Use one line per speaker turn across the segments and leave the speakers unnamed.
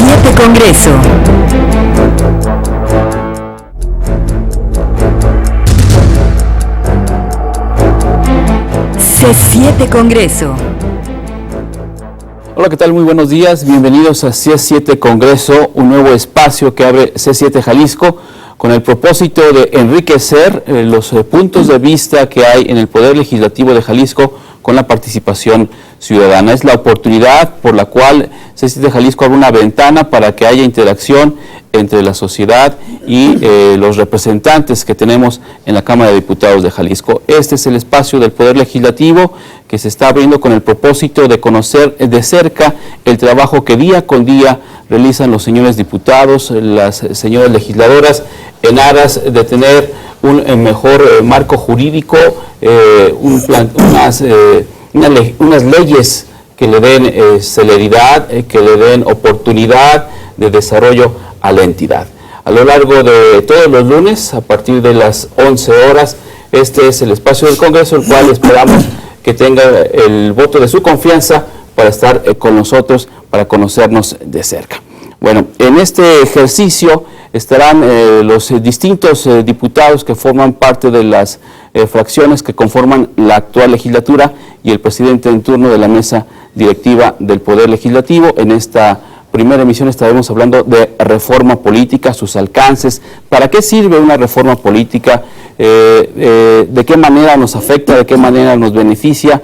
C7 Congreso. C7 Congreso.
Hola, ¿qué tal? Muy buenos días. Bienvenidos a C7 Congreso, un nuevo espacio que abre C7 Jalisco con el propósito de enriquecer los puntos de vista que hay en el Poder Legislativo de Jalisco con la participación ciudadana. Es la oportunidad por la cual C7 Jalisco abre una ventana para que haya interacción entre la sociedad y los representantes que tenemos en la Cámara de Diputados de Jalisco. Este es el espacio del Poder Legislativo que se está abriendo con el propósito de conocer de cerca el trabajo que día con día realizan los señores diputados, las señoras legisladoras, en aras de tener un mejor marco jurídico, unas leyes que le den celeridad, que le den oportunidad de desarrollo a la entidad. A lo largo de todos los lunes, a partir de las 11 horas, este es el espacio del Congreso, el cual esperamos que tenga el voto de su confianza para estar con nosotros, para conocernos de cerca. Bueno, en este ejercicio estarán los distintos diputados que forman parte de las fracciones que conforman la actual legislatura y el presidente en turno de la mesa directiva del Poder Legislativo. En esta primera emisión estaremos hablando de reforma política, sus alcances, para qué sirve una reforma política, de qué manera nos afecta, de qué manera nos beneficia,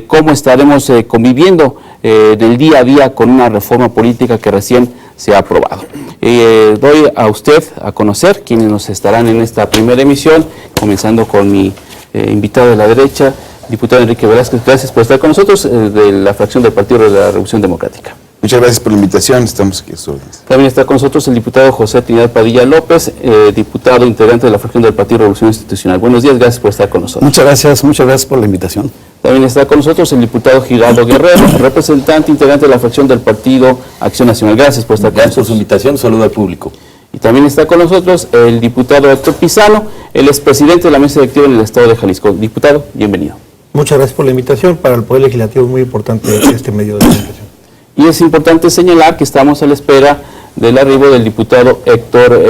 cómo estaremos conviviendo del día a día con una reforma política que recién se ha aprobado. Doy a usted a conocer quienes nos estarán en esta primera emisión, comenzando con mi invitado de la derecha, diputado Enrique Velázquez. Gracias por estar con nosotros, de la fracción del Partido de la Revolución Democrática.
Muchas gracias por la invitación, estamos aquí a sus órdenes.
También está con nosotros el diputado José Trinidad Padilla López, diputado integrante de la fracción del Partido de Revolución Institucional. Buenos días, gracias por estar con nosotros.
Muchas gracias por la invitación.
También está con nosotros el diputado Giraldo Guerrero, representante integrante de la fracción del Partido Acción Nacional. Gracias por estar con nosotros.
Gracias por su invitación, saludo al público.
Y también está con nosotros el diputado Héctor Pizano, él es presidente de la mesa directiva en el Estado de Jalisco. Diputado, bienvenido.
Muchas gracias por la invitación. Para el Poder Legislativo es muy importante este medio de comunicación.
Y es importante señalar que estamos a la espera del arribo del diputado Héctor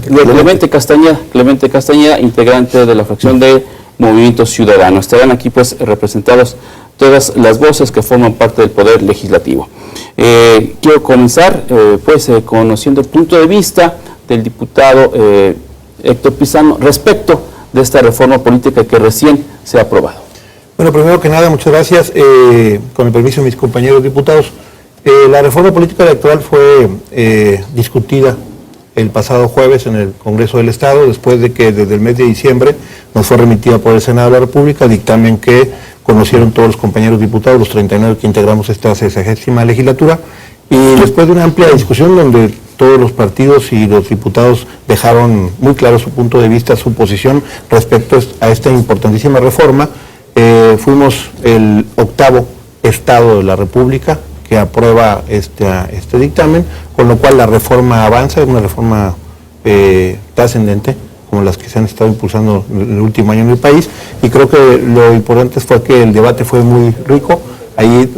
Clemente Castañeda, integrante de la fracción de Movimiento Ciudadano. Estarán aquí pues representados todas las voces que forman parte del Poder Legislativo. Quiero comenzar conociendo el punto de vista del diputado Héctor Pizano respecto de esta reforma política que recién se ha aprobado.
Bueno, primero que nada, muchas gracias. Con el permiso de mis compañeros diputados, la reforma política electoral fue discutida el pasado jueves en el Congreso del Estado, después de que desde el mes de diciembre nos fue remitida por el Senado de la República, dictamen que conocieron todos los compañeros diputados, los 39 que integramos esta 60ª legislatura, y después de una amplia discusión donde todos los partidos y los diputados dejaron muy claro su punto de vista, su posición respecto a esta importantísima reforma, fuimos el 8º Estado de la República que aprueba este dictamen, con lo cual la reforma avanza, es una reforma trascendente, como las que se han estado impulsando en el último año en el país, y creo que lo importante fue que el debate fue muy rico. Ahí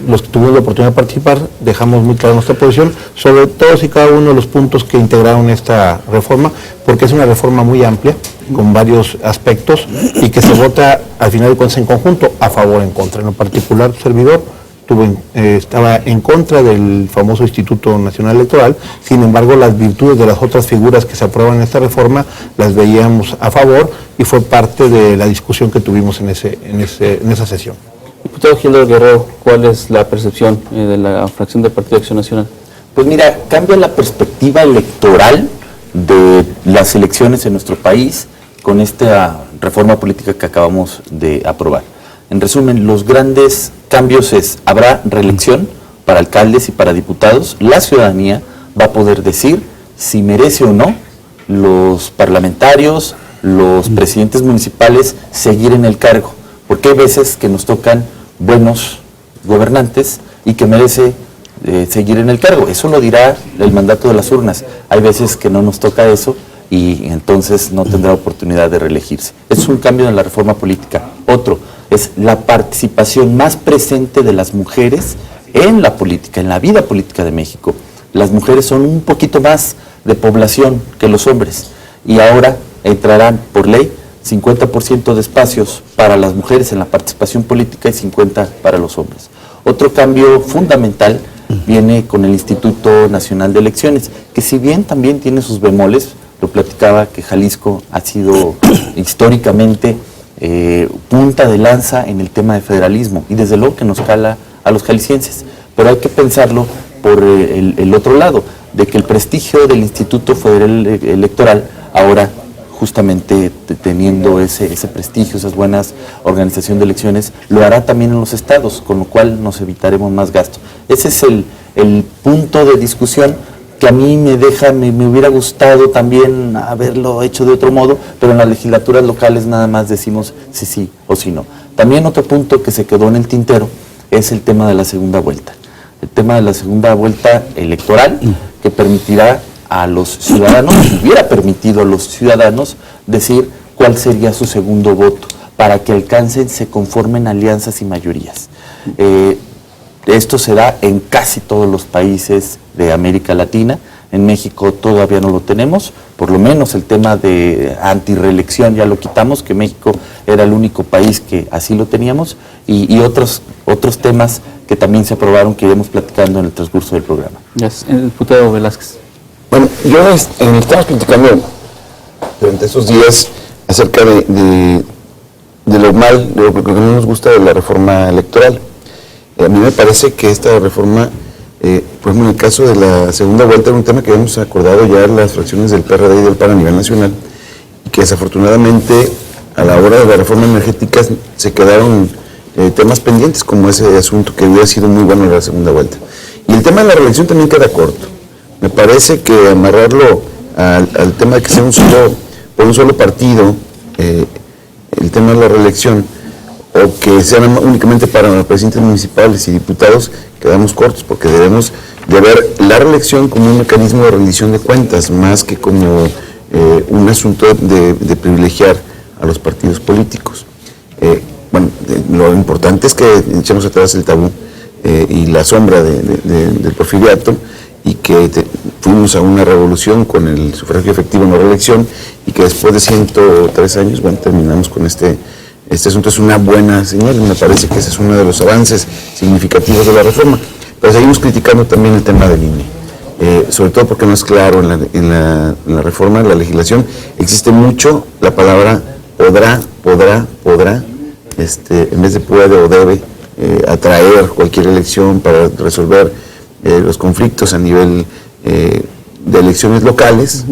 los que tuvimos la oportunidad de participar dejamos muy clara nuestra posición sobre todos y cada uno de los puntos que integraron esta reforma, porque es una reforma muy amplia, con varios aspectos, y que se vota al final de cuentas en conjunto, a favor o en contra. En lo particular, tu servidor estaba en contra del famoso Instituto Nacional Electoral. Sin embargo, las virtudes de las otras figuras que se aprueban en esta reforma las veíamos a favor, y fue parte de la discusión que tuvimos en esa sesión.
Diputado Giraldo Guerrero, ¿cuál es la percepción de la fracción del Partido de Acción Nacional?
Pues mira, cambia la perspectiva electoral de las elecciones en nuestro país con esta reforma política que acabamos de aprobar. En resumen, los grandes cambios habrá reelección para alcaldes y para diputados. La ciudadanía va a poder decir si merece o no los parlamentarios, los presidentes municipales seguir en el cargo, porque hay veces que nos tocan buenos gobernantes y que merece seguir en el cargo. Eso lo dirá el mandato de las urnas. Hay veces que no nos toca eso y entonces no tendrá oportunidad de reelegirse. Es un cambio en la reforma política. Otro es la participación más presente de las mujeres en la política, en la vida política de México. las mujeres son un poquito más de población que los hombres y ahora entrarán por ley 50% de espacios para las mujeres en la participación política y 50% para los hombres. Otro cambio fundamental viene con el Instituto Nacional de Elecciones, que si bien también tiene sus bemoles, lo platicaba que Jalisco ha sido históricamente punta de lanza en el tema de federalismo y desde luego que nos cala a los jaliscienses, pero hay que pensarlo por el otro lado, de que el prestigio del Instituto Federal Electoral ahora justamente teniendo ese prestigio, esas buenas organización de elecciones, lo hará también en los estados, con lo cual nos evitaremos más gasto. Ese es el punto de discusión que a mí me hubiera gustado también haberlo hecho de otro modo, pero en las legislaturas locales nada más decimos si sí o si no. También otro punto que se quedó en el tintero es el tema de la segunda vuelta. El tema de la segunda vuelta electoral que permitirá a los ciudadanos, hubiera permitido a los ciudadanos decir cuál sería su segundo voto, para que alcancen, se conformen alianzas y mayorías. Esto se da en casi todos los países de América Latina. En México todavía no lo tenemos, por lo menos el tema de antirreelección ya lo quitamos, que México era el único país que así lo teníamos, y otros temas que también se aprobaron que iremos platicando en el transcurso del programa.
Yes. El diputado Velázquez.
Bueno, estamos platicando durante estos días acerca de lo mal, de lo que no nos gusta de la reforma electoral. A mí me parece que esta reforma, por ejemplo, en el caso de la segunda vuelta, era un tema que habíamos acordado ya en las fracciones del PRD y del PAN a nivel nacional, y que desafortunadamente a la hora de la reforma energética se quedaron temas pendientes, como ese asunto que hubiera sido muy bueno en la segunda vuelta. Y el tema de la reelección también queda corto. Me parece que amarrarlo al tema de que sea por un solo partido, el tema de la reelección, o que sean únicamente para los presidentes municipales y diputados, quedamos cortos, porque debemos de ver la reelección como un mecanismo de rendición de cuentas, más que como un asunto de privilegiar a los partidos políticos. Lo importante es que echemos atrás el tabú y la sombra del porfiriato, y que fuimos a una revolución con el sufragio efectivo en la reelección, y que después de 103 años, terminamos con este asunto. Es una buena señal, me parece que ese es uno de los avances significativos de la reforma, pero seguimos criticando también el tema del INE, sobre todo porque no es claro en la reforma, en la legislación, existe mucho la palabra podrá, en vez de puede o debe, atraer cualquier elección para resolver los conflictos a nivel de elecciones locales.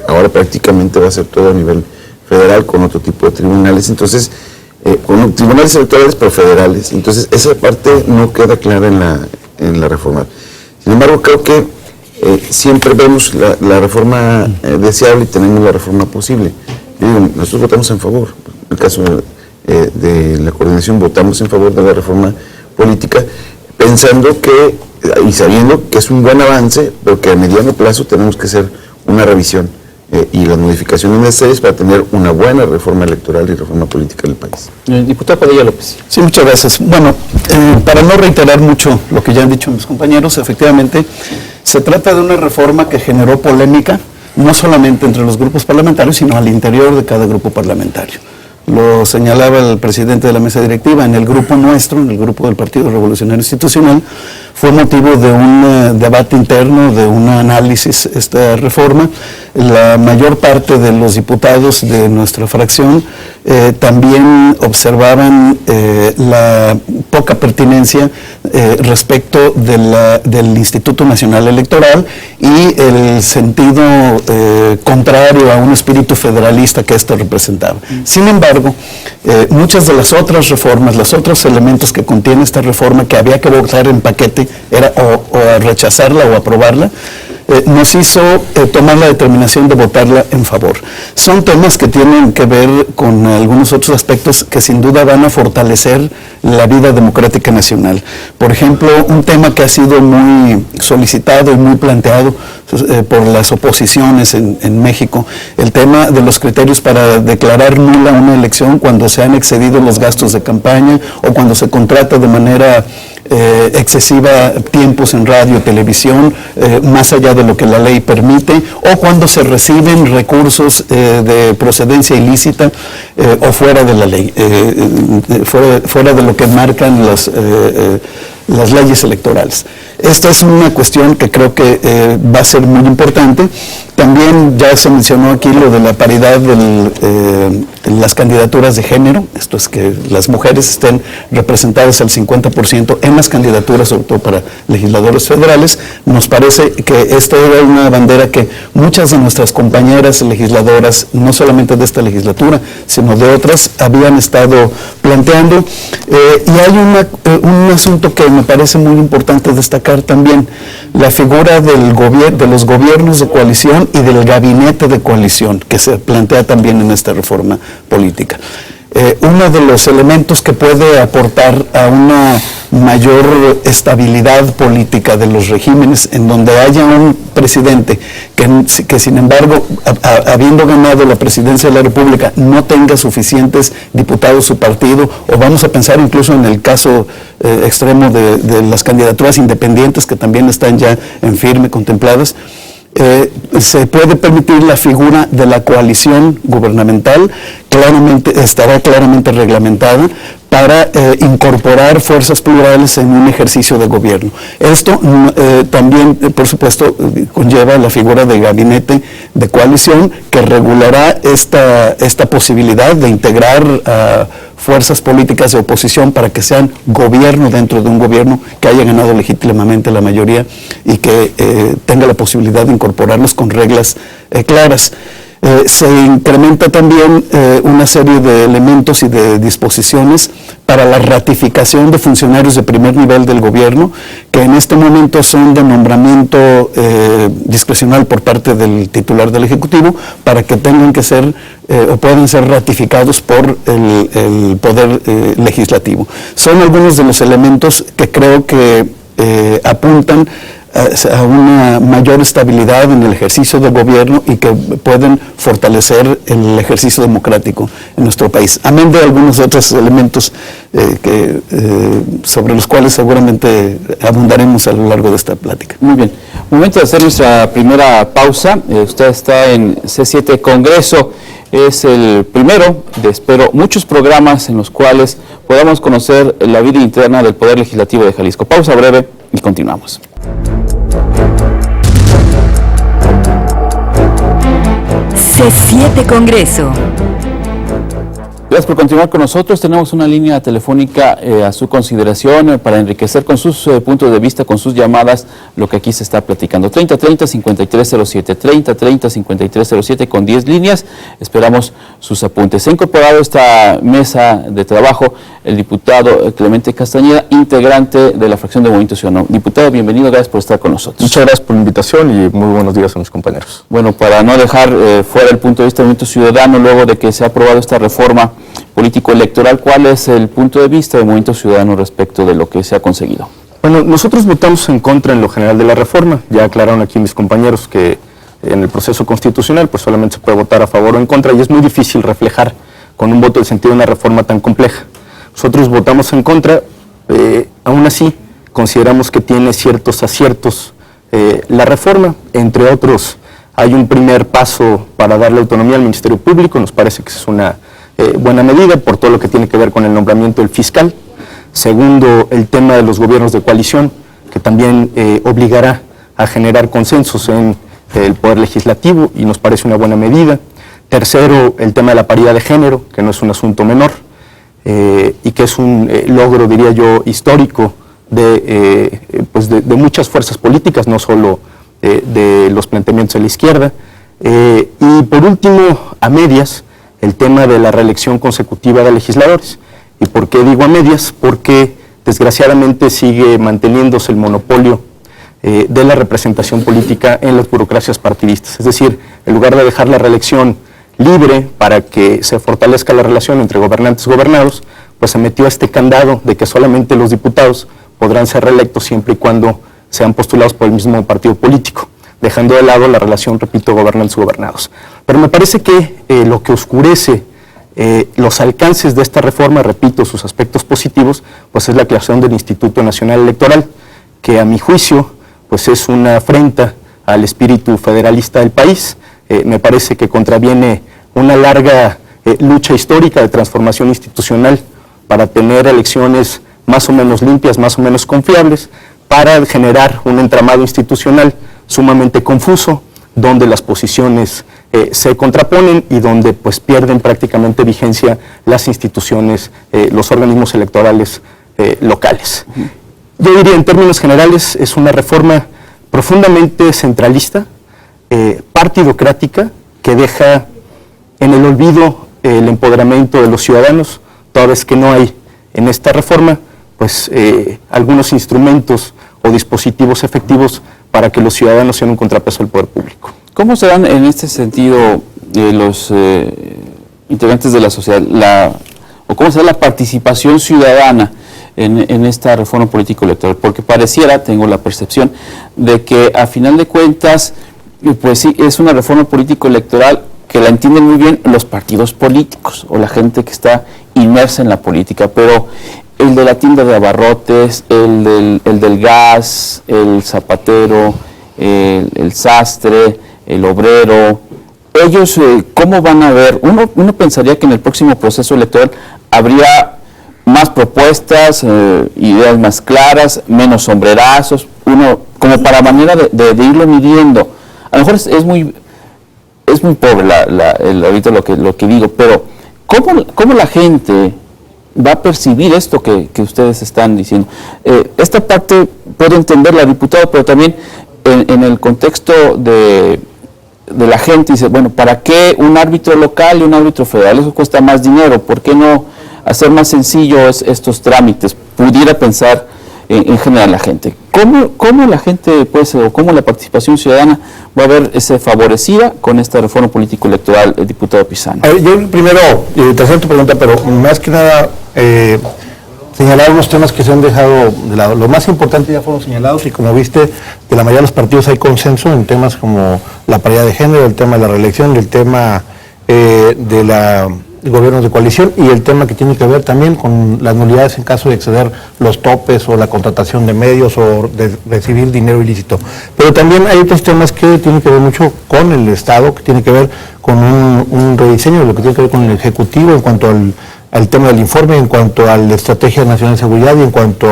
Ahora prácticamente va a ser todo a nivel federal con otro tipo de tribunales, entonces con tribunales electorales pero federales, entonces esa parte no queda clara en la reforma. Sin embargo, creo que siempre vemos la reforma deseable y tenemos la reforma posible. Yo digo, nosotros votamos en favor, en el caso de la coordinación votamos en favor de la reforma política, pensando que y sabiendo que es un buen avance, pero que a mediano plazo tenemos que hacer una revisión y las modificaciones necesarias para tener una buena reforma electoral y reforma política del país.
Diputado Padilla López.
Sí, muchas gracias. Bueno, para no reiterar mucho lo que ya han dicho mis compañeros, efectivamente, se trata de una reforma que generó polémica, no solamente entre los grupos parlamentarios, sino al interior de cada grupo parlamentario. Lo señalaba el presidente de la mesa directiva, en el grupo nuestro, en el grupo del Partido Revolucionario Institucional, fue motivo de un debate interno, de un análisis esta reforma. La mayor parte de los diputados de nuestra fracción también observaban la poca pertinencia respecto del Instituto Nacional Electoral y el sentido contrario a un espíritu federalista que esto representaba. Sin embargo, muchas de las otras reformas, los otros elementos que contiene esta reforma que había que votar en paquete, era o rechazarla o aprobarla, nos hizo tomar la determinación de votarla en favor. Son temas que tienen que ver con algunos otros aspectos que sin duda van a fortalecer la vida democrática nacional. Por ejemplo, un tema que ha sido muy solicitado y muy planteado por las oposiciones en México, el tema de los criterios para declarar nula una elección cuando se han excedido los gastos de campaña o cuando se contrata de manera excesiva tiempos en radio, televisión, más allá de lo que la ley permite, o cuando se reciben recursos de procedencia ilícita o fuera de la ley, fuera de lo que marcan las leyes electorales. Esta es una cuestión que creo que va a ser muy importante. También ya se mencionó aquí lo de la paridad en las candidaturas de género, esto es que las mujeres estén representadas al 50% en las candidaturas, sobre todo para legisladores federales. Nos parece que esta era una bandera que muchas de nuestras compañeras legisladoras, no solamente de esta legislatura, sino de otras, habían estado planteando. Y hay un asunto que me parece muy importante destacar también, la figura de los gobiernos de coalición y del gabinete de coalición, que se plantea también en esta reforma política. Uno de los elementos que puede aportar a una mayor estabilidad política de los regímenes, en donde haya un presidente que sin embargo, habiendo ganado la presidencia de la República, no tenga suficientes diputados su partido, o vamos a pensar incluso en el caso extremo de las candidaturas independientes que también están ya en firme, contempladas. Se puede permitir la figura de la coalición gubernamental, estará claramente reglamentada para incorporar fuerzas plurales en un ejercicio de gobierno. Esto también, por supuesto, conlleva la figura de gabinete de coalición que regulará esta posibilidad de integrar a fuerzas políticas de oposición para que sean gobierno dentro de un gobierno que haya ganado legítimamente la mayoría y que tenga la posibilidad de incorporarlos con reglas claras. Se incrementa también una serie de elementos y de disposiciones para la ratificación de funcionarios de primer nivel del gobierno, que en este momento son de nombramiento discrecional por parte del titular del Ejecutivo, para que tengan que ser o pueden ser ratificados por el Poder Legislativo. Son algunos de los elementos que creo que apuntan a una mayor estabilidad en el ejercicio del gobierno y que pueden fortalecer el ejercicio democrático en nuestro país. Amén de algunos otros elementos sobre los cuales seguramente abundaremos a lo largo de esta plática.
Muy bien. Momento de hacer nuestra primera pausa. Usted está en C7 Congreso. Es el primero de, espero, muchos programas en los cuales podamos conocer la vida interna del Poder Legislativo de Jalisco. Pausa breve y continuamos.
C7 Congreso.
Gracias por continuar con nosotros. Tenemos una línea telefónica a su consideración para enriquecer con sus puntos de vista, con sus llamadas, lo que aquí se está platicando. 3030-5307, 3030-5307 con 10 líneas. Esperamos sus apuntes. Se ha incorporado a esta mesa de trabajo el diputado Clemente Castañeda, integrante de la fracción de Movimiento Ciudadano. Diputado, bienvenido, gracias por estar con nosotros.
Muchas gracias por la invitación y muy buenos días a mis compañeros.
Bueno, para no dejar fuera el punto de vista del Movimiento Ciudadano, luego de que se ha aprobado esta reforma político-electoral, ¿cuál es el punto de vista del Movimiento Ciudadano respecto de lo que se ha conseguido?
Bueno, nosotros votamos en contra en lo general de la reforma. Ya aclararon aquí mis compañeros que en el proceso constitucional pues solamente se puede votar a favor o en contra y es muy difícil reflejar con un voto el sentido de una reforma tan compleja. Nosotros votamos en contra, aún así consideramos que tiene ciertos aciertos la reforma, entre otros hay un primer paso para darle autonomía al Ministerio Público, nos parece que es una buena medida por todo lo que tiene que ver con el nombramiento del fiscal. Segundo, el tema de los gobiernos de coalición, que también obligará a generar consensos en el Poder Legislativo y nos parece una buena medida. Tercero, el tema de la paridad de género, que no es un asunto menor y que es un logro, diría yo, histórico de muchas fuerzas políticas, no solo de los planteamientos de la izquierda. Y por último, a medias, el tema de la reelección consecutiva de legisladores. ¿Y por qué digo a medias? Porque desgraciadamente sigue manteniéndose el monopolio de la representación política en las burocracias partidistas. Es decir, en lugar de dejar la reelección libre para que se fortalezca la relación entre gobernantes y gobernados, pues se metió este candado de que solamente los diputados podrán ser reelectos siempre y cuando sean postulados por el mismo partido político, dejando de lado la relación, repito, gobernantes-gobernados. Pero me parece que lo que oscurece Los alcances de esta reforma, repito, sus aspectos positivos, pues es la creación del Instituto Nacional Electoral, que a mi juicio pues es una afrenta al espíritu federalista del país. Me parece que contraviene una larga lucha histórica de transformación institucional para tener elecciones más o menos limpias, más o menos confiables, para generar un entramado institucional sumamente confuso, donde las posiciones se contraponen y donde pues pierden prácticamente vigencia las instituciones, los organismos electorales locales. Yo diría, en términos generales, es una reforma profundamente centralista, partidocrática, que deja en el olvido el empoderamiento de los ciudadanos, toda vez que no hay en esta reforma pues algunos instrumentos o dispositivos efectivos para que los ciudadanos sean un contrapeso al poder público.
¿Cómo se dan en este sentido los integrantes de la sociedad, o cómo se da la participación ciudadana en esta reforma político-electoral? Porque pareciera, tengo la percepción, de que a final de cuentas, pues sí, es una reforma político-electoral que la entienden muy bien los partidos políticos o la gente que está inmersa en la política, pero el de la tienda de abarrotes, el del gas, el zapatero, el sastre, el obrero, ellos, ¿cómo van a ver? Uno pensaría que en el próximo proceso electoral habría más propuestas, ideas más claras, menos sombrerazos, como para manera de irlo midiendo. A lo mejor es muy pobre ahorita lo que digo, pero ¿cómo la gente va a percibir esto que ustedes están diciendo? Esta parte puedo entenderla, diputado, pero también en el contexto de la gente, dice, bueno, ¿para qué un árbitro local y un árbitro federal? Eso cuesta más dinero, ¿por qué no hacer más sencillos estos trámites? Pudiera pensar en general la gente. ¿Cómo la gente, pues, o cómo la participación ciudadana va a verse favorecida con esta reforma político-electoral, diputado Pizano?
Yo primero, te hacer tu pregunta, pero más que nada señalar unos temas que se han dejado de lado. Lo más importante ya fueron señalados y como viste, de la mayoría de los partidos hay consenso en temas como la paridad de género, el tema de la reelección, el tema de la gobiernos de coalición y el tema que tiene que ver también con las nulidades en caso de exceder los topes o la contratación de medios o de recibir dinero ilícito. Pero también hay otros temas que tienen que ver mucho con el Estado, que tiene que ver con un rediseño de lo que tiene que ver con el Ejecutivo en cuanto al tema del informe, en cuanto a la Estrategia Nacional de Seguridad y en cuanto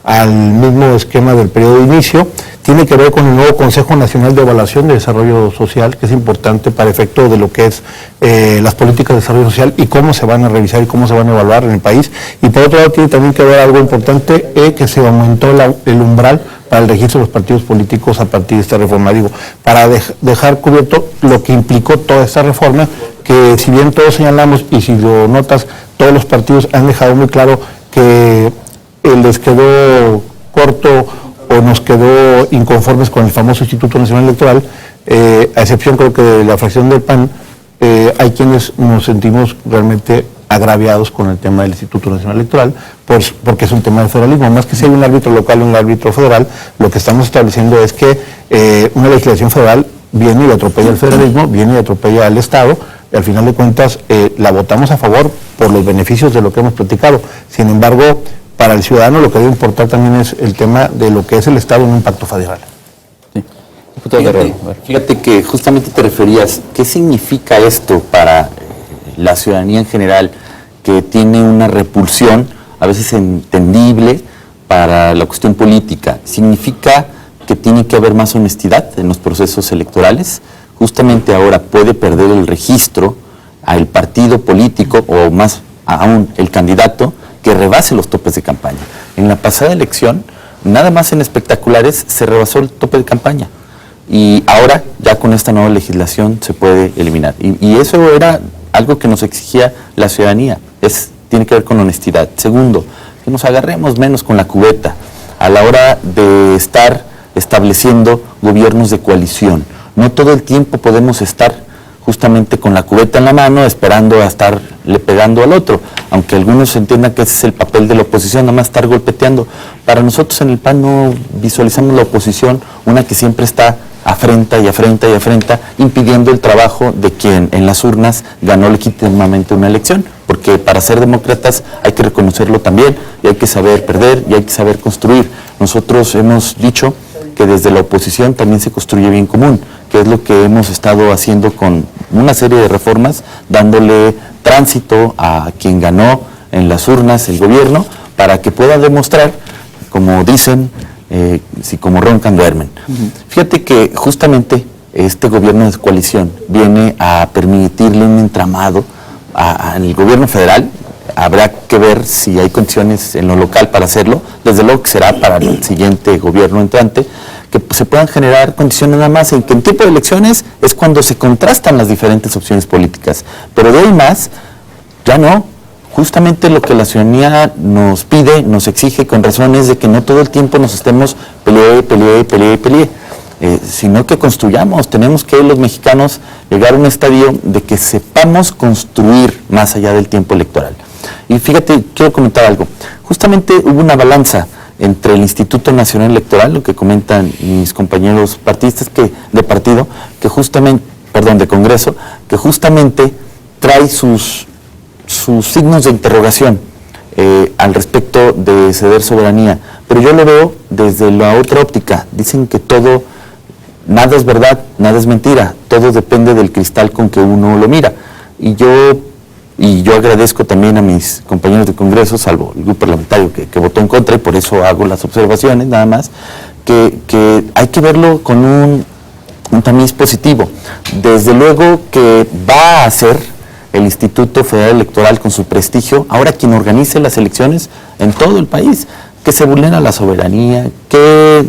al mismo esquema del periodo de inicio. Tiene que ver con el nuevo Consejo Nacional de Evaluación de Desarrollo Social, que es importante para efecto de lo que es las políticas de desarrollo social y cómo se van a revisar y cómo se van a evaluar en el país. Y por otro lado tiene también que ver algo importante, que se aumentó el umbral para el registro de los partidos políticos a partir de esta reforma. Digo, para dejar cubierto lo que implicó toda esta reforma, que si bien todos señalamos y si lo notas, todos los partidos han dejado muy claro que les quedó corto o nos quedó inconformes con el famoso Instituto Nacional Electoral, a excepción creo que de la fracción del PAN, hay quienes nos sentimos realmente agraviados con el tema del Instituto Nacional Electoral, pues porque es un tema de federalismo. Más que si hay un árbitro local o un árbitro federal, lo que estamos estableciendo es que una legislación federal viene y atropella al federalismo, viene y atropella al Estado, y al final de cuentas la votamos a favor por los beneficios de lo que hemos platicado. Sin embargo, para el ciudadano lo que debe importar también es el tema de lo que es el Estado en un pacto federal.
Sí.
Fíjate que justamente te referías, ¿qué significa esto para la ciudadanía en general, que tiene una repulsión a veces entendible para la cuestión política? Significa que tiene que haber más honestidad en los procesos electorales. Justamente ahora puede perder el registro al partido político o más aún el candidato que rebase los topes de campaña. En la pasada elección, nada más en espectaculares se rebasó el tope de campaña y ahora ya con esta nueva legislación se puede eliminar. Y eso era algo que nos exigía la ciudadanía, tiene que ver con honestidad. Segundo, que nos agarremos menos con la cubeta a la hora de estar estableciendo gobiernos de coalición. No todo el tiempo podemos estar justamente con la cubeta en la mano, esperando a estarle pegando al otro, aunque algunos entiendan que ese es el papel de la oposición, nada más estar golpeteando. Para nosotros en el PAN no visualizamos la oposición una que siempre está afrenta y afrenta y afrenta, impidiendo el trabajo de quien en las urnas ganó legítimamente una elección, porque para ser demócratas hay que reconocerlo también, y hay que saber perder y hay que saber construir. Nosotros hemos dicho que desde la oposición también se construye bien común, que es lo que hemos estado haciendo con una serie de reformas, dándole tránsito a quien ganó en las urnas el gobierno, para que pueda demostrar, como dicen, si como roncan duermen. Fíjate que justamente este gobierno de coalición viene a permitirle un entramado al gobierno federal. Habrá que ver si hay condiciones en lo local para hacerlo, desde luego que será para el siguiente gobierno entrante, que se puedan generar condiciones nada más en que en tiempo de elecciones es cuando se contrastan las diferentes opciones políticas, pero de ahí más, ya no. Justamente lo que la ciudadanía nos pide, nos exige con razón, es de que no todo el tiempo nos estemos peleé, sino que construyamos. Tenemos que los mexicanos llegar a un estadio de que sepamos construir más allá del tiempo electoral. Y fíjate, quiero comentar algo. Justamente hubo una balanza entre el Instituto Nacional Electoral, lo que comentan mis compañeros partidistas de partido, que justamente, de Congreso, que justamente trae sus signos de interrogación al respecto de ceder soberanía, pero yo lo veo desde la otra óptica. Dicen que nada es verdad, nada es mentira, todo depende del cristal con que uno lo mira, y yo agradezco también a mis compañeros de Congreso, salvo el grupo parlamentario que votó en contra, y por eso hago las observaciones nada más, que hay que verlo con un tamiz positivo. Desde luego que va a ser el Instituto Federal Electoral, con su prestigio, ahora quien organice las elecciones en todo el país, que se vulnera la soberanía, que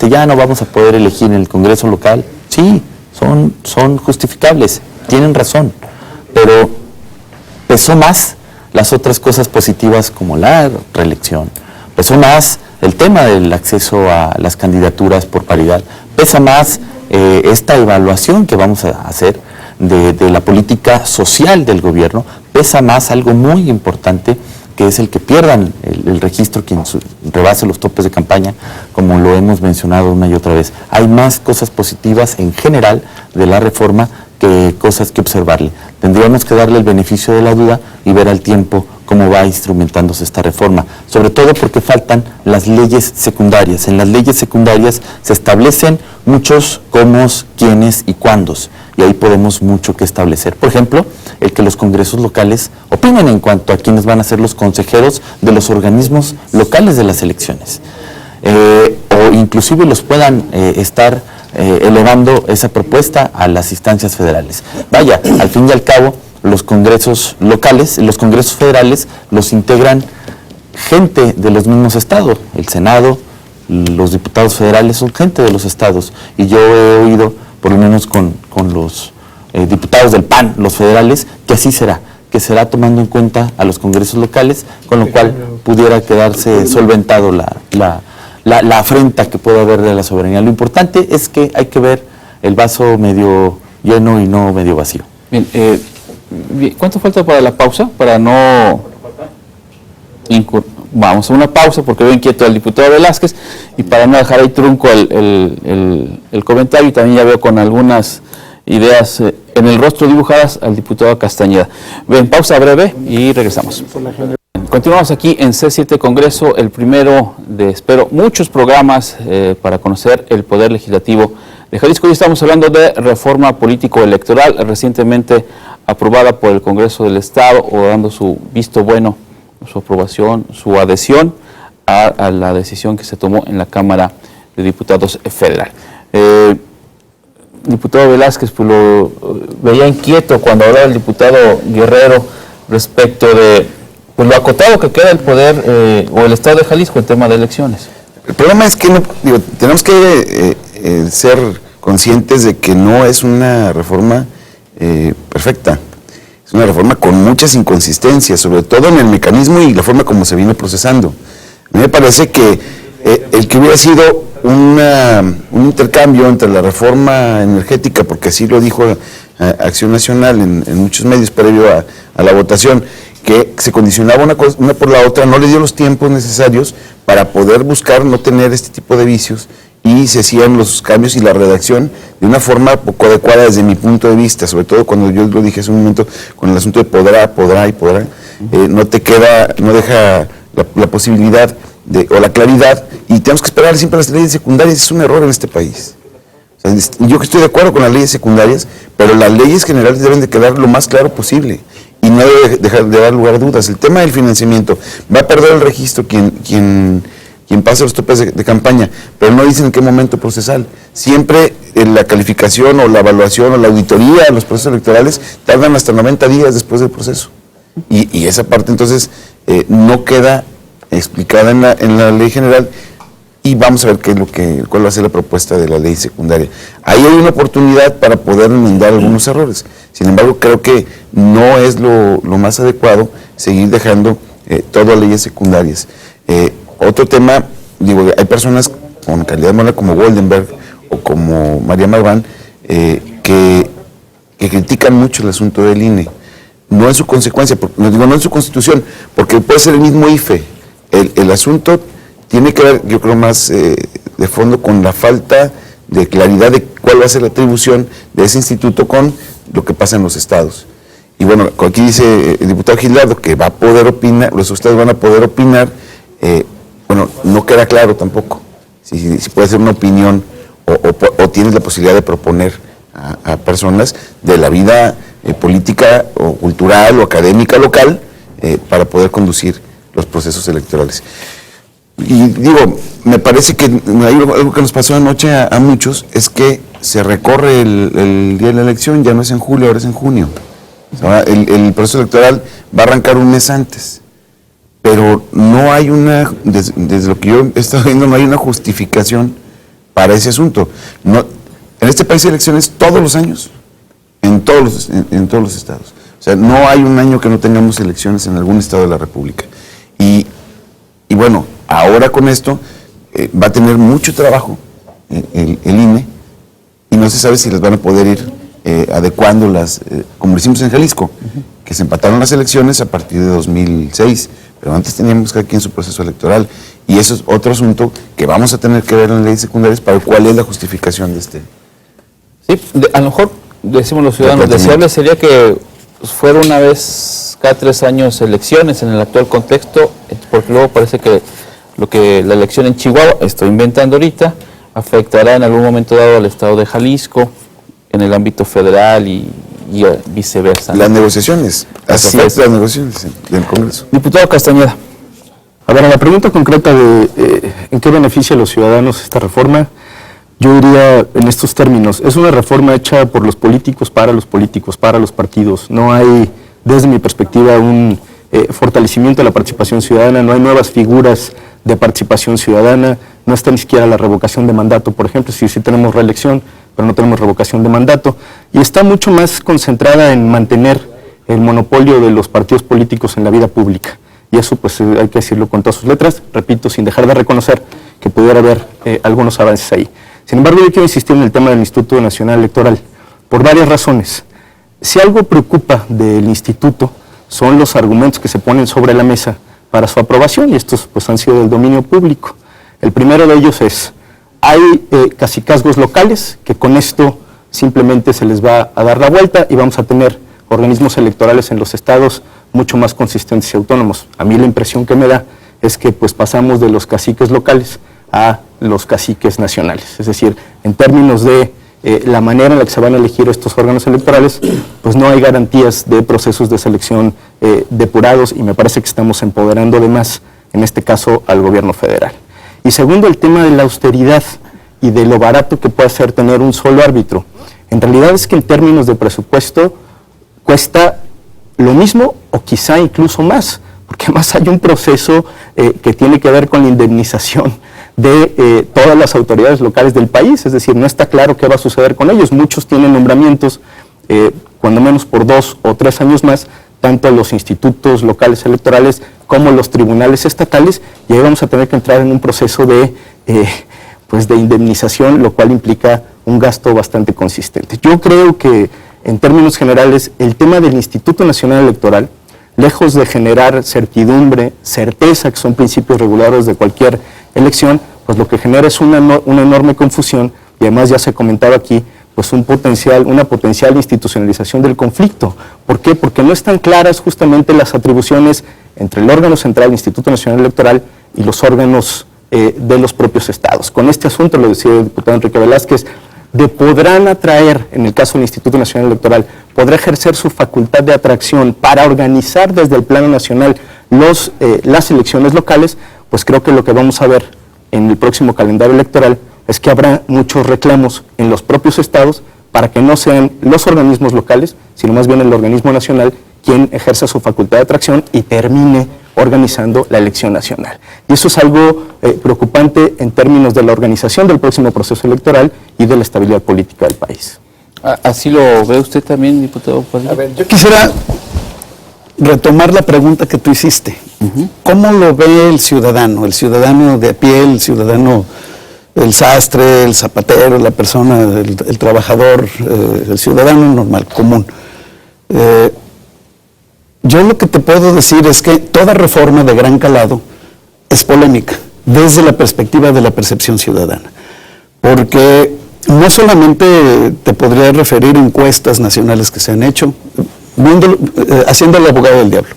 ya no vamos a poder elegir en el Congreso local. Sí, son justificables, tienen razón, pero pesó más las otras cosas positivas como la reelección, pesó más el tema del acceso a las candidaturas por paridad, pesa más esta evaluación que vamos a hacer de la política social del gobierno, pesa más algo muy importante, que es el que pierdan el registro quien rebase los topes de campaña, como lo hemos mencionado una y otra vez. Hay más cosas positivas en general de la reforma que cosas que observarle. Tendríamos que darle el beneficio de la duda y ver al tiempo cómo va instrumentándose esta reforma, sobre todo porque faltan las leyes secundarias. En las leyes secundarias se establecen muchos cómo, quiénes y cuándos, y ahí podemos mucho que establecer. Por ejemplo, el que los congresos locales opinen en cuanto a quiénes van a ser los consejeros de los organismos locales de las elecciones, o inclusive los puedan estar elevando esa propuesta a las instancias federales. Vaya, al fin y al cabo, los congresos locales, los congresos federales los integran gente de los mismos estados. El Senado, los diputados federales son gente de los estados, y yo he oído, por lo menos con los diputados del PAN, los federales, que así será, que será tomando en cuenta a los congresos locales, con lo cual pudiera quedarse solventado la afrenta que puede haber de la soberanía. Lo importante es que hay que ver el vaso medio lleno y no medio vacío.
Bien, ¿cuánto falta para la pausa? Para no... Vamos a una pausa porque veo inquieto al diputado Velázquez, y para no dejar ahí trunco el comentario, y también ya veo con algunas ideas en el rostro dibujadas al diputado Castañeda. Bien, pausa breve y regresamos. Continuamos aquí en C7 Congreso, el primero de, espero, muchos programas para conocer el Poder Legislativo de Jalisco. Hoy estamos hablando de reforma político-electoral recientemente aprobada por el Congreso del Estado, o dando su visto bueno, su aprobación, su adhesión a la decisión que se tomó en la Cámara de Diputados Federal. Diputado Velázquez, pues lo veía inquieto cuando hablaba el diputado Guerrero respecto de lo acotado que queda el poder o el Estado de Jalisco en tema de elecciones.
El problema es que tenemos que ser conscientes de que no es una reforma perfecta. Es una reforma con muchas inconsistencias, sobre todo en el mecanismo y la forma como se viene procesando. A mí me parece que el que hubiera sido un intercambio entre la reforma energética, porque así lo dijo Acción Nacional en muchos medios previo a la votación, que se condicionaba una por la otra, no le dio los tiempos necesarios para poder buscar no tener este tipo de vicios y se hacían los cambios y la redacción de una forma poco adecuada desde mi punto de vista, sobre todo cuando yo lo dije hace un momento con el asunto de podrá, no deja la posibilidad o la claridad, y tenemos que esperar siempre a las leyes secundarias. Es un error en este país. O sea, yo que estoy de acuerdo con las leyes secundarias, pero las leyes generales deben de quedar lo más claro posible y no debe dejar de dar lugar a dudas. El tema del financiamiento, va a perder el registro quien pase los topes de campaña, pero no dicen en qué momento procesal. Siempre la calificación o la evaluación o la auditoría de los procesos electorales tardan hasta 90 días después del proceso. Y esa parte entonces no queda explicada en la ley general, y vamos a ver cuál va a ser la propuesta de la ley secundaria. Ahí hay una oportunidad para poder enmendar algunos errores. Sin embargo, creo que no es lo más adecuado seguir dejando todo a leyes secundarias. Otro tema, hay personas con calidad moral como Goldenberg o como María Marván que critican mucho el asunto del INE. No en su consecuencia, no en su constitución, porque puede ser el mismo IFE. El asunto tiene que ver, yo creo, más de fondo con la falta de claridad de cuál va a ser la atribución de ese instituto con lo que pasa en los estados. Y bueno, aquí dice el diputado Gildardo que va a poder opinar, los estados van a poder opinar. Bueno, no queda claro tampoco si puede ser una opinión o tienes la posibilidad de proponer a personas de la vida política o cultural o académica local para poder conducir los procesos electorales. Y me parece que hay algo que nos pasó anoche a muchos, es que se recorre el día de la elección, ya no es en julio, ahora es en junio. O sea, el proceso electoral va a arrancar un mes antes, pero no hay desde lo que yo he estado viendo, no hay una justificación para ese asunto. En este país hay elecciones todos los años, en todos los estados. O sea, no hay un año que no tengamos elecciones en algún estado de la República. Y bueno, ahora con esto va a tener mucho trabajo el INE, y no se sabe si les van a poder ir adecuando como lo hicimos en Jalisco, que se empataron las elecciones a partir de 2006, pero antes teníamos que aquí en su proceso electoral, y eso es otro asunto que vamos a tener que ver en las leyes secundarias para cuál es la justificación de este.
Sí, a lo mejor decimos los ciudadanos, deseable sería que fuera una vez cada 3 años elecciones en el actual contexto, porque luego parece que la elección en Chihuahua, estoy inventando ahorita, afectará en algún momento dado al estado de Jalisco, en el ámbito federal y viceversa.
Las negociaciones, las negociaciones del Congreso.
Diputado Castañeda.
A ver, a la pregunta concreta de en qué beneficia a los ciudadanos esta reforma, yo diría en estos términos: es una reforma hecha por los políticos, para los partidos. No hay, desde mi perspectiva, un fortalecimiento de la participación ciudadana, no hay nuevas figuras de participación ciudadana, no está ni siquiera la revocación de mandato, por ejemplo. Sí tenemos reelección, pero no tenemos revocación de mandato, y está mucho más concentrada en mantener el monopolio de los partidos políticos en la vida pública, y eso pues hay que decirlo con todas sus letras, repito, sin dejar de reconocer que pudiera haber algunos avances ahí. Sin embargo, yo quiero insistir en el tema del Instituto Nacional Electoral, por varias razones. Si algo preocupa del instituto son los argumentos que se ponen sobre la mesa para su aprobación, y estos pues han sido del dominio público. El primero de ellos es: hay cacicazgos locales que con esto simplemente se les va a dar la vuelta y vamos a tener organismos electorales en los estados mucho más consistentes y autónomos. A mí la impresión que me da es que pues pasamos de los caciques locales a los caciques nacionales. Es decir, en términos de la manera en la que se van a elegir estos órganos electorales, pues no hay garantías de procesos de selección depurados, y me parece que estamos empoderando de más, en este caso, al gobierno federal. Y segundo, el tema de la austeridad y de lo barato que puede ser tener un solo árbitro. En realidad es que en términos de presupuesto cuesta lo mismo o quizá incluso más, porque además hay un proceso que tiene que ver con la indemnización de todas las autoridades locales del país. Es decir, no está claro qué va a suceder con ellos. Muchos tienen nombramientos, cuando menos por 2 o 3 años más, tanto los institutos locales electorales como los tribunales estatales, y ahí vamos a tener que entrar en un proceso de indemnización, lo cual implica un gasto bastante consistente. Yo creo que, en términos generales, el tema del Instituto Nacional Electoral, lejos de generar certidumbre, certeza, que son principios reguladores de cualquier elección, pues lo que genera es una enorme confusión y además ya se comentaba aquí, pues una potencial institucionalización del conflicto. ¿Por qué? Porque no están claras justamente las atribuciones entre el órgano central, el Instituto Nacional Electoral, y los órganos de los propios estados. Con este asunto, lo decía el diputado Enrique Velázquez, podrán atraer, en el caso del Instituto Nacional Electoral, podrá ejercer su facultad de atracción para organizar desde el plano nacional las elecciones locales, pues creo que lo que vamos a ver en el próximo calendario electoral es que habrá muchos reclamos en los propios estados para que no sean los organismos locales, sino más bien el organismo nacional quien ejerza su facultad de atracción y termine organizando la elección nacional. Y eso es algo preocupante en términos de la organización del próximo proceso electoral y de la estabilidad política del país.
¿Así lo ve usted también, diputado Padilla?
A ver, yo quisiera retomar la pregunta que tú hiciste. ¿Cómo lo ve el ciudadano de a pie, el ciudadano, el sastre, el zapatero, la persona, el trabajador, el ciudadano normal, común? Yo lo que te puedo decir es que toda reforma de gran calado es polémica desde la perspectiva de la percepción ciudadana, porque no solamente te podría referir a encuestas nacionales que se han hecho, haciendo el abogado del diablo,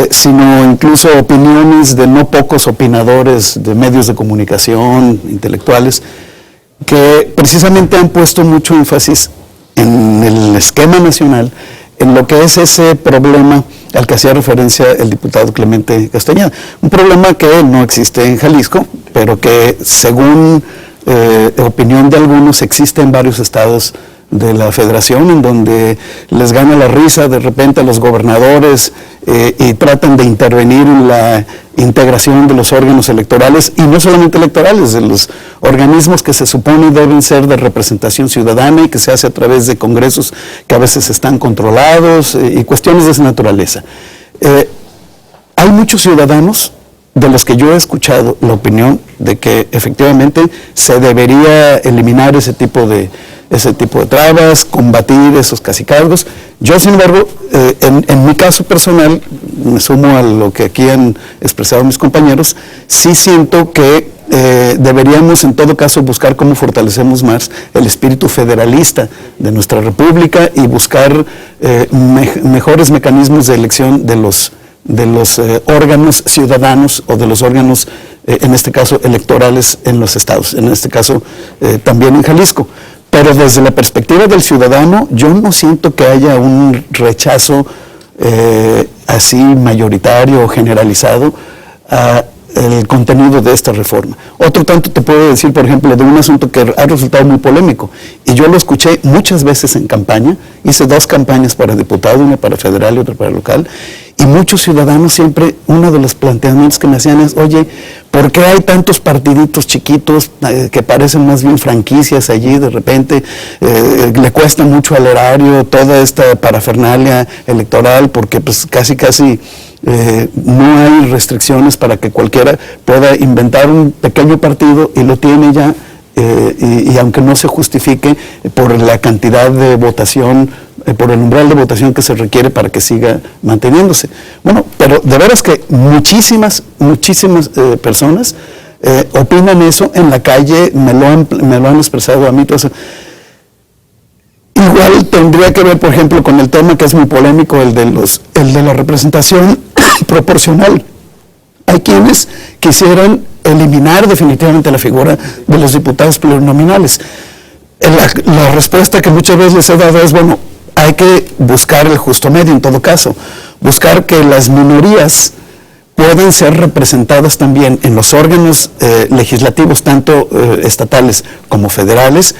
sino incluso opiniones de no pocos opinadores de medios de comunicación, intelectuales, que precisamente han puesto mucho énfasis en el esquema nacional, en lo que es ese problema al que hacía referencia el diputado Clemente Castañeda. Un problema que no existe en Jalisco, pero que según opinión de algunos existe en varios estados de la federación, en donde les gana la risa de repente a los gobernadores y tratan de intervenir en la integración de los órganos electorales, y no solamente electorales, de los organismos que se supone deben ser de representación ciudadana y que se hace a través de congresos que a veces están controlados y cuestiones de esa naturaleza. Hay muchos ciudadanos de los que yo he escuchado la opinión de que efectivamente se debería eliminar ese tipo de trabas, combatir esos cacicazgos. Yo, sin embargo, en mi caso personal, me sumo a lo que aquí han expresado mis compañeros, sí siento que deberíamos en todo caso buscar cómo fortalecemos más el espíritu federalista de nuestra república y buscar mejores mecanismos de elección de los órganos ciudadanos o de los órganos, en este caso, electorales en los estados, en este caso también en Jalisco. Pero desde la perspectiva del ciudadano, yo no siento que haya un rechazo así mayoritario o generalizado a el contenido de esta reforma. Otro tanto te puedo decir, por ejemplo, de un asunto que ha resultado muy polémico, y yo lo escuché muchas veces en campaña, hice 2 campañas para diputado, una para federal y otra para local, y muchos ciudadanos siempre, uno de los planteamientos que me hacían es, oye, ¿por qué hay tantos partiditos chiquitos que parecen más bien franquicias allí? De repente le cuesta mucho al erario toda esta parafernalia electoral, porque pues casi no hay restricciones para que cualquiera pueda inventar un pequeño partido y lo tiene ya, y aunque no se justifique por la cantidad de votación, por el umbral de votación que se requiere para que siga manteniéndose. Bueno, pero de veras que muchísimas personas opinan eso en la calle, me lo han expresado a mí. Todo eso. Igual tendría que ver, por ejemplo, con el tema que es muy polémico, el de la representación proporcional. Hay quienes quisieran eliminar definitivamente la figura de los diputados plurinominales. La respuesta que muchas veces les he dado es, bueno, hay que buscar el justo medio en todo caso, buscar que las minorías puedan ser representadas también en los órganos legislativos, tanto estatales como federales,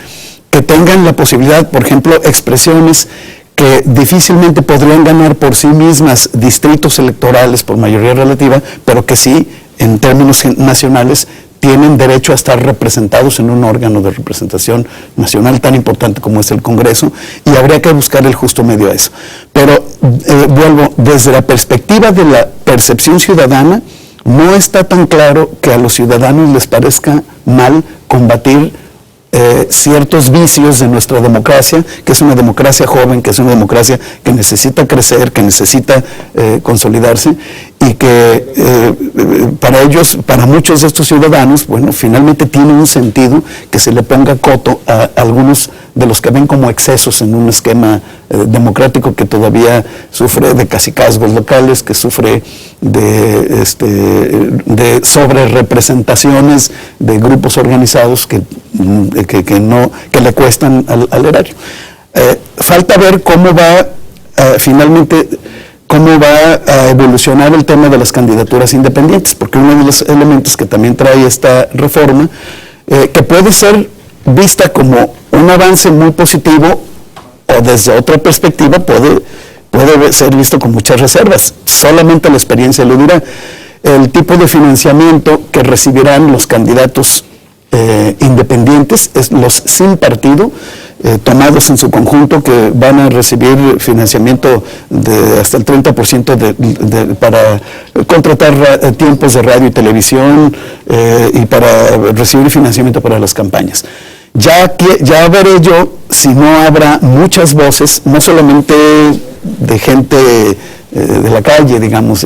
que tengan la posibilidad, por ejemplo, expresiones que difícilmente podrían ganar por sí mismas distritos electorales por mayoría relativa, pero que sí, en términos nacionales, tienen derecho a estar representados en un órgano de representación nacional tan importante como es el Congreso, y habría que buscar el justo medio a eso. Pero, vuelvo, desde la perspectiva de la percepción ciudadana, no está tan claro que a los ciudadanos les parezca mal combatir ciertos vicios de nuestra democracia, que es una democracia joven, que es una democracia que necesita crecer, que necesita consolidarse, y que para ellos, para muchos de estos ciudadanos, bueno, finalmente tiene un sentido que se le ponga coto a algunos de los que ven como excesos en un esquema democrático que todavía sufre de cacicazgos locales, que sufre de sobrerepresentaciones de grupos organizados que le cuestan al erario. Falta ver cómo va finalmente cómo va a evolucionar el tema de las candidaturas independientes, porque uno de los elementos que también trae esta reforma, que puede ser vista como un avance muy positivo o desde otra perspectiva puede ser visto con muchas reservas. Solamente la experiencia lo dirá. El tipo de financiamiento que recibirán los candidatos independientes, los sin partido, tomados en su conjunto, que van a recibir financiamiento de hasta el 30% para contratar tiempos de radio y televisión y para recibir financiamiento para las campañas. Ya veré yo si no habrá muchas voces, no solamente de gente de la calle, digamos,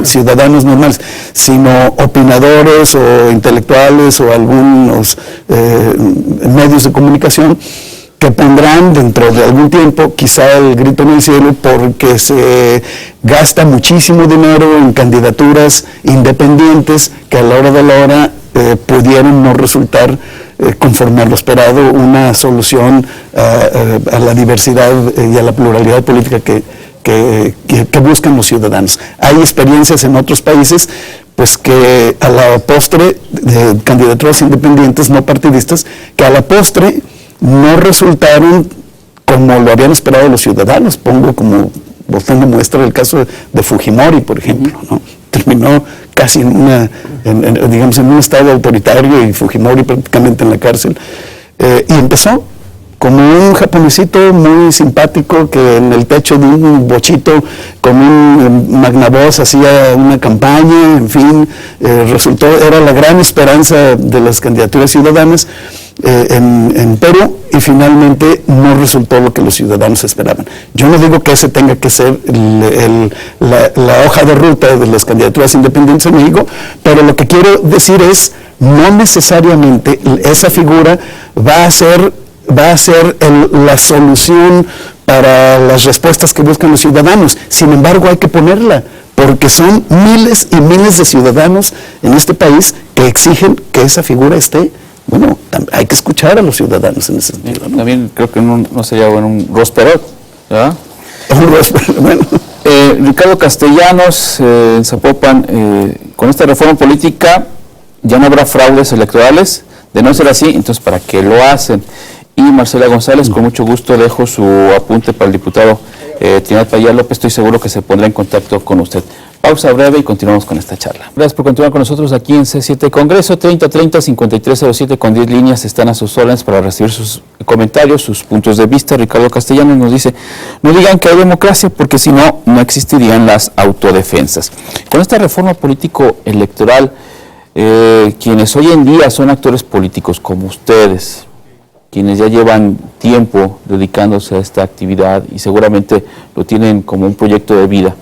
ciudadanos normales, sino opinadores o intelectuales o algunos medios de comunicación que pondrán dentro de algún tiempo quizá el grito en el cielo porque se gasta muchísimo dinero en candidaturas independientes que a la hora de la hora pudieron no resultar conforme a lo esperado una solución a la diversidad y a la pluralidad política que buscan los ciudadanos. Hay experiencias en otros países pues que a la postre, de candidaturas independientes no partidistas, que a la postre no resultaron como lo habían esperado los ciudadanos. Pongo como muestra el caso de Fujimori, por ejemplo, ¿no? Terminó casi digamos, en un estado autoritario y Fujimori prácticamente en la cárcel, y empezó como un japonesito muy simpático que en el techo de un bochito con un magnavoz hacía una campaña, en fin, era la gran esperanza de las candidaturas ciudadanas en Perú, y finalmente no resultó lo que los ciudadanos esperaban. Yo no digo que ese tenga que ser la hoja de ruta de las candidaturas independientes en México, pero lo que quiero decir es, no necesariamente esa figura va a ser la solución para las respuestas que buscan los ciudadanos. Sin embargo, hay que ponerla, porque son miles y miles de ciudadanos en este país que exigen que esa figura esté. Bueno, hay que escuchar a los ciudadanos en ese sentido, ¿no?
También creo que no sería bueno un Rosperot, ¿verdad?
Un Rosperot, bueno.
Ricardo Castellanos, en Zapopan, con esta reforma política ya no habrá fraudes electorales. De no ser así, entonces ¿para qué lo hacen? Y Marcela González, con mucho gusto dejo su apunte para el diputado Trinidad Payá López. Estoy seguro que se pondrá en contacto con usted. Pausa breve y continuamos con esta charla. Gracias por continuar con nosotros aquí en C7 Congreso. 3030-5307 con 10 líneas están a sus órdenes para recibir sus comentarios, sus puntos de vista. Ricardo Castellanos nos dice, no digan que hay democracia porque si no, no existirían las autodefensas. Con esta reforma político-electoral, quienes hoy en día son actores políticos como ustedes, quienes ya llevan tiempo dedicándose a esta actividad y seguramente lo tienen como un proyecto de vida,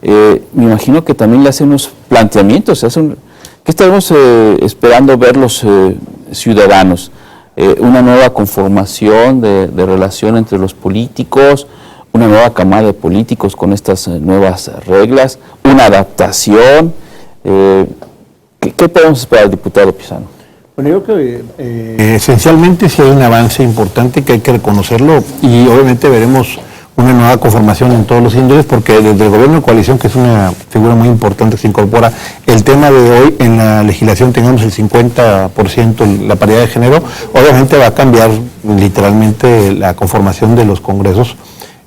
me imagino que también le hacen unos planteamientos, ¿qué estaremos esperando ver los ciudadanos? Una nueva conformación de relación entre los políticos, una nueva camada de políticos con estas nuevas reglas, una adaptación. ¿Qué podemos esperar, diputado Pizano?
Bueno, yo creo que esencialmente sí hay un avance importante que hay que reconocerlo, y obviamente veremos una nueva conformación en todos los índoles, porque desde el gobierno de coalición, que es una figura muy importante, se incorpora el tema de hoy en la legislación, tengamos el 50% la paridad de género, obviamente va a cambiar literalmente la conformación de los congresos.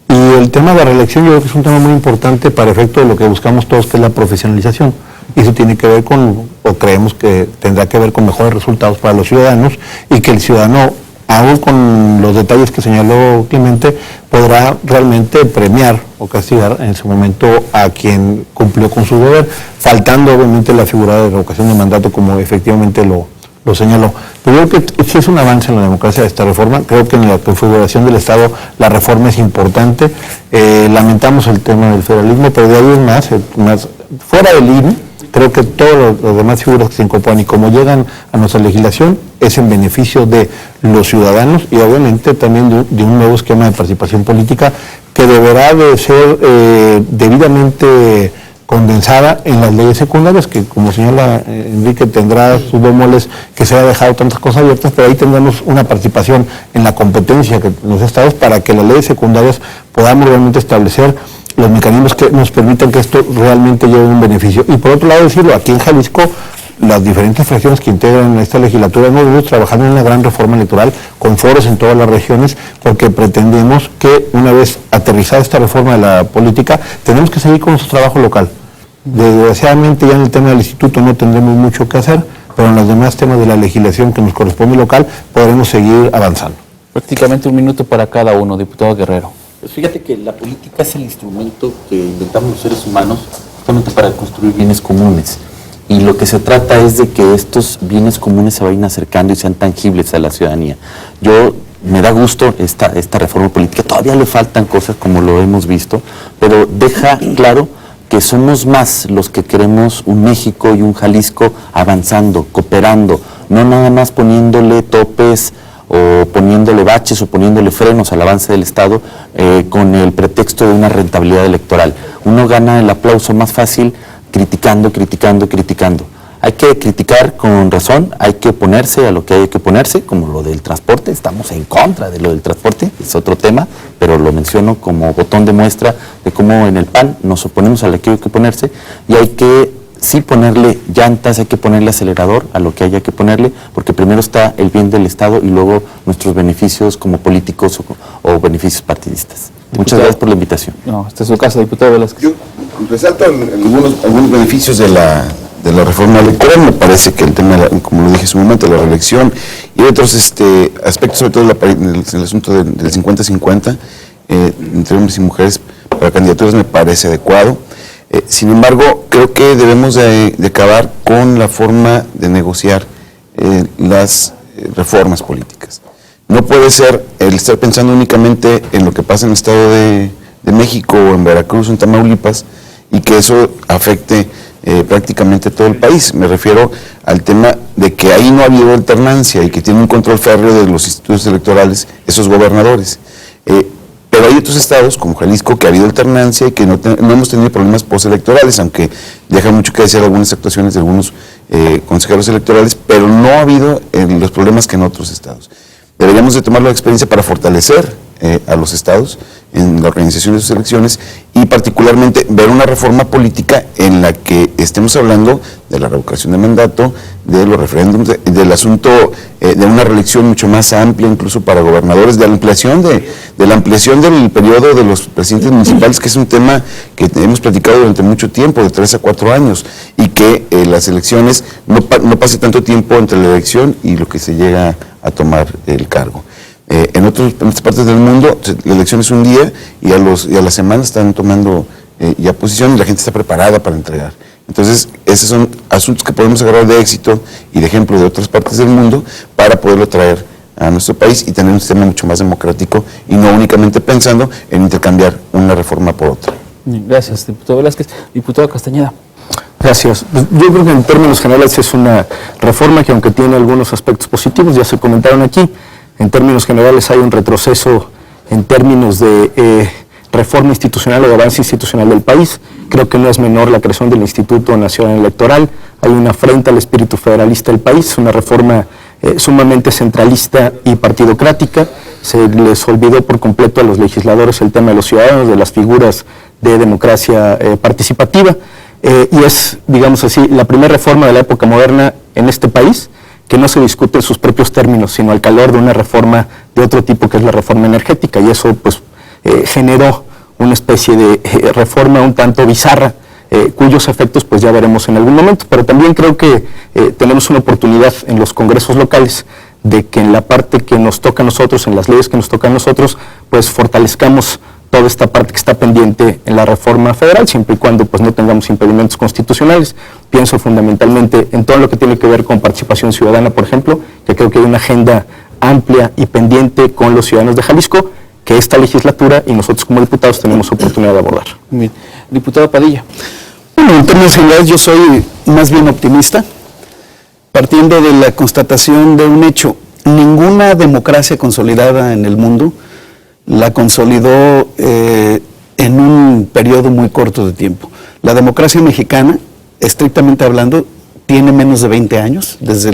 Y el tema de la reelección yo creo que es un tema muy importante para efecto de lo que buscamos todos, que es la profesionalización. Y eso tiene que ver con, o creemos que tendrá que ver con mejores resultados para los ciudadanos, y que el ciudadano, aún con los detalles que señaló Clemente, podrá realmente premiar o castigar en su momento a quien cumplió con su deber, faltando obviamente la figura de revocación de mandato, como efectivamente lo señaló. Pero yo creo que sí es un avance en la democracia esta reforma. Creo que en la configuración del Estado la reforma es importante. Lamentamos el tema del federalismo, pero de ahí es más fuera del INE, creo que todas las demás figuras que se incorporan y como llegan a nuestra legislación es en beneficio de los ciudadanos y obviamente también de un nuevo esquema de participación política que deberá de ser debidamente condensada en las leyes secundarias, que como señala Enrique tendrá sus bemoles que se ha dejado tantas cosas abiertas, pero ahí tendremos una participación en la competencia que los estados para que las leyes secundarias podamos realmente establecer los mecanismos que nos permitan que esto realmente lleve un beneficio. Y por otro lado decirlo, aquí en Jalisco las diferentes fracciones que integran esta legislatura hemos venido trabajando en una gran reforma electoral con foros en todas las regiones porque pretendemos que una vez aterrizada esta reforma de la política tenemos que seguir con nuestro trabajo local. Desgraciadamente ya en el tema del instituto no tendremos mucho que hacer, pero en los demás temas de la legislación que nos corresponde local podremos seguir avanzando.
Prácticamente un minuto para cada uno, diputado Guerrero.
Pues fíjate que la política es el instrumento que inventamos los seres humanos justamente para construir bienes comunes. Y lo que se trata es de que estos bienes comunes se vayan acercando y sean tangibles a la ciudadanía. Me da gusto esta reforma política, todavía le faltan cosas como lo hemos visto, pero deja claro que somos más los que queremos un México y un Jalisco avanzando, cooperando, no nada más poniéndole topes o poniéndole baches o poniéndole frenos al avance del Estado con el pretexto de una rentabilidad electoral. Uno gana el aplauso más fácil criticando. Hay que criticar con razón, hay que oponerse a lo que hay que oponerse, como lo del transporte, estamos en contra de lo del transporte, es otro tema, pero lo menciono como botón de muestra de cómo en el PAN nos oponemos a lo que hay que oponerse y hay que sí ponerle llantas, hay que ponerle acelerador a lo que haya que ponerle, porque primero está el bien del Estado y luego nuestros beneficios como políticos o beneficios partidistas. Muchas gracias por la invitación.
No, esta es su casa, diputado Velázquez.
Yo resalto algunos beneficios de la reforma electoral. Me parece que el tema, como lo dije en su momento, la reelección y otros aspectos, sobre todo el asunto del 50-50 entre hombres y mujeres para candidaturas me parece adecuado. Sin embargo, creo que debemos de acabar con la forma de negociar las reformas políticas. No puede ser el estar pensando únicamente en lo que pasa en el Estado de México o en Veracruz o en Tamaulipas y que eso afecte prácticamente todo el país. Me refiero al tema de que ahí no ha habido alternancia y que tiene un control férreo de los institutos electorales esos gobernadores. Pero hay otros estados, como Jalisco, que ha habido alternancia y que no hemos tenido problemas postelectorales, aunque deja mucho que decir algunas actuaciones de algunos consejeros electorales, pero no ha habido los problemas que en otros estados. Deberíamos de tomar la experiencia para fortalecer a los estados en la organización de sus elecciones y particularmente ver una reforma política en la que estemos hablando de la revocación de mandato, de los referéndums, del asunto de una reelección mucho más amplia, incluso para gobernadores, de la ampliación del periodo de los presidentes municipales, que es un tema que hemos platicado durante mucho tiempo, de 3 a 4 años, y que las elecciones no pase tanto tiempo entre la elección y lo que se llega a tomar el cargo. En otras partes del mundo, la elección es un día y a la semana están tomando ya posición y la gente está preparada para entregar. Entonces, esos son asuntos que podemos agarrar de éxito y de ejemplo de otras partes del mundo para poderlo traer a nuestro país y tener un sistema mucho más democrático y no únicamente pensando en intercambiar una reforma por otra.
Gracias, diputado Velázquez. Diputado Castañeda.
Gracias. Yo creo que en términos generales es una reforma que aunque tiene algunos aspectos positivos, ya se comentaron aquí, en términos generales hay un retroceso en términos de reforma institucional o de avance institucional del país. Creo que no es menor la creación del Instituto Nacional Electoral, hay una afrenta al espíritu federalista del país, una reforma sumamente centralista y partidocrática. Se les olvidó por completo a los legisladores el tema de los ciudadanos, de las figuras de democracia participativa, y es, digamos así, la primera reforma de la época moderna en este país que no se discute en sus propios términos, sino al calor de una reforma de otro tipo, que es la reforma energética, y eso pues generó una especie de reforma un tanto bizarra, cuyos efectos pues ya veremos en algún momento, pero también creo que tenemos una oportunidad en los congresos locales de que en la parte que nos toca a nosotros, en las leyes que nos tocan a nosotros, pues fortalezcamos toda esta parte que está pendiente en la reforma federal, siempre y cuando pues no tengamos impedimentos constitucionales. Pienso fundamentalmente en todo lo que tiene que ver con participación ciudadana, por ejemplo, que creo que hay una agenda amplia y pendiente con los ciudadanos de Jalisco, que esta legislatura y nosotros como diputados tenemos oportunidad de abordar.
Bien. Diputado Padilla.
Bueno, en términos generales yo soy más bien optimista, partiendo de la constatación de un hecho. Ninguna democracia consolidada en el mundo la consolidó en un periodo muy corto de tiempo. La democracia mexicana, estrictamente hablando, tiene menos de 20 años, desde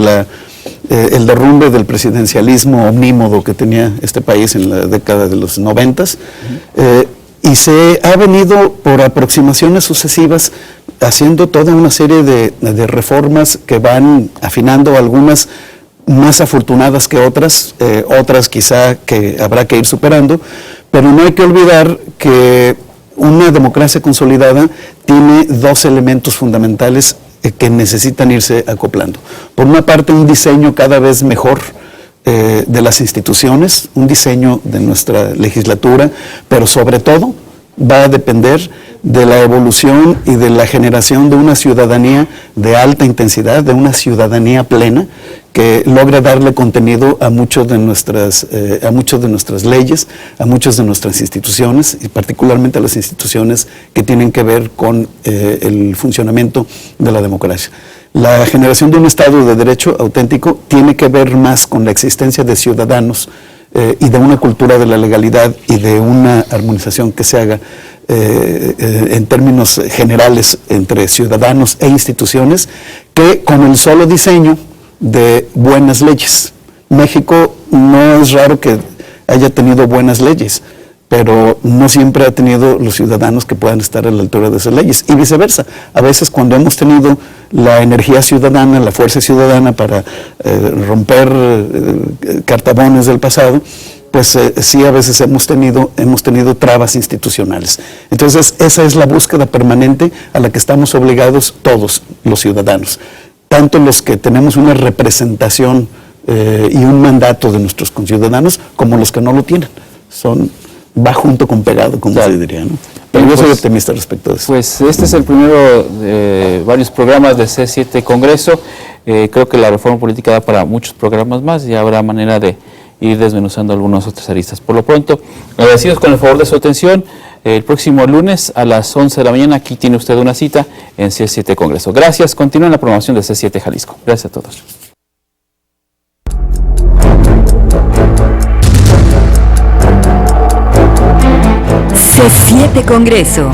el derrumbe del presidencialismo omnímodo que tenía este país en la década de los 90s, y se ha venido por aproximaciones sucesivas haciendo toda una serie de reformas que van afinando, algunas más afortunadas que otras, otras quizá que habrá que ir superando, pero no hay que olvidar que una democracia consolidada tiene dos elementos fundamentales que necesitan irse acoplando. Por una parte, un diseño cada vez mejor de las instituciones, un diseño de nuestra legislatura, pero sobre todo va a depender de la evolución y de la generación de una ciudadanía de alta intensidad, de una ciudadanía plena, que logre darle contenido a muchas de nuestras leyes, a muchas de nuestras instituciones, y particularmente a las instituciones que tienen que ver con el funcionamiento de la democracia. La generación de un Estado de Derecho auténtico tiene que ver más con la existencia de ciudadanos y de una cultura de la legalidad y de una armonización que se haga en términos generales entre ciudadanos e instituciones, que con el solo diseño de buenas leyes. México no es raro que haya tenido buenas leyes, pero no siempre ha tenido los ciudadanos que puedan estar a la altura de esas leyes, y viceversa. A veces cuando hemos tenido la energía ciudadana, la fuerza ciudadana para romper cartabones del pasado, pues sí, a veces hemos tenido trabas institucionales. Entonces, esa es la búsqueda permanente a la que estamos obligados todos los ciudadanos, tanto los que tenemos una representación y un mandato de nuestros conciudadanos, como los que no lo tienen. Va junto con pegado, como se diría, ¿no? Pero yo soy optimista respecto a eso.
Pues este es el primero de varios programas de C7 Congreso. Creo que la reforma política da para muchos programas más y habrá manera de ir desmenuzando algunas otras aristas. Por lo pronto, agradecidos con el favor de su atención. El próximo lunes a las 11 de la mañana, aquí tiene usted una cita en C7 Congreso. Gracias. Continúen la programación de C7 Jalisco. Gracias a todos.
C7 Congreso.